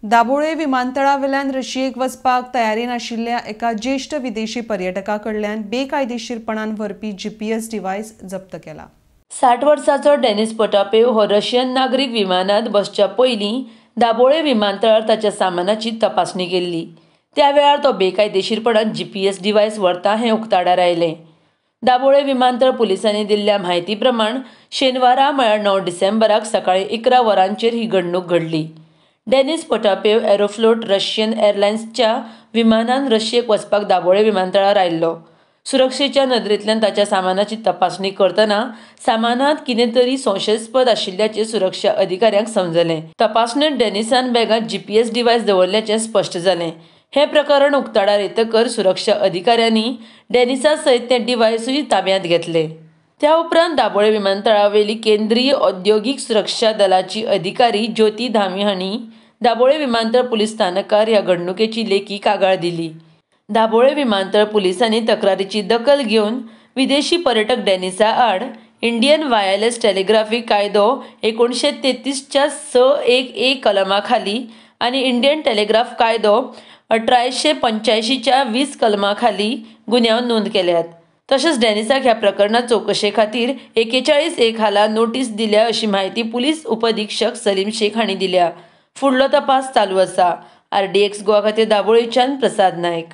दाबोळे विमानतळावेल्यान रशियेक वचपाक तयारीन आशिल्ल्या एका ज्येष्ठ विदेशी पर्यटका कडल्यान बेकायदेशीरपणान व्हरपी जीपीएस डिव्हाइस जप्त केला। 60 वर्सांचो डेनिस पोटापेव हो रशियन नागरीक विमानांत बसच्या पयलीं दाबोळे विमानतळार ताच्या सामानाची तपासणी केल्ली। त्या वेळार तो बेकायदेशीरपणान जीपीएस डिव्हाइस व्हरता हें उक्ताडार आयलें। दाबोळे विमानतळ पुलिसांनी दिल्ल्या म्हायती प्रमाण शेनवारा म्हळ्यार 9 डिसेंबराक सकाळीं 11 वरांचेर ही घडणूक घडली। डेनिस पोटापेव एरोफ्लोट रशियन एअरलायन्सच्या विमानान रशियेक वचपाक दाबोळे विमानतळार आयिल्लो। सुरक्षेच्या नदरेंतल्यान ताच्या सामानाची तपासणी करतना सामानांत कितें तरी संशयास्पद आशिल्ल्याचें सुरक्षा अधिकाऱ्यांक समजलें। तपासणेंत डेनिसान बॅगांत जीपीएस डिव्हाइस दवरल्याचें स्पश्ट जालें। हें प्रकरण उक्ताडार येतकर सुरक्षा अधिकाऱ्यांनी डेनिसा सयत तें डिव्हाइसूय ताब्यांत घेतलें। त्या उपरांत दाबोळे विमानतळावेली केंद्रीय औद्योगीक सुरक्षा दलाची अधिकारी ज्योती धामी हांणी दाबोळे विमानतळ पुलीस स्थानकार ह्या घडणुकेची लेखी कागाळ दिली। दाबोळे विमानतळ पुलिसांनी तक्रारीची दखल घेवन विदेशी पर्यटक डेनिसा आड इंडियन वायरलेस टेलिग्राफी कायदो 1933 च्या 6.1.1 कलमा खाली आनी इंडियन टेलिग्राफ कायदो 1885 च्या 20 कलमा खाली गुन्यांव नोंद केल्यात। तशेंच डेनिसाक ह्या प्रकरणात चौकशे खातीर 41(1) खाला नोटीस दिल्या अशी माहिती पुलीस उपअधीक्षक सलीम शेख हांणी दिल्या। फुडलो तपास चालू आसा। RDX गोवा खातीर दाबोळेच्यान प्रसाद नायक।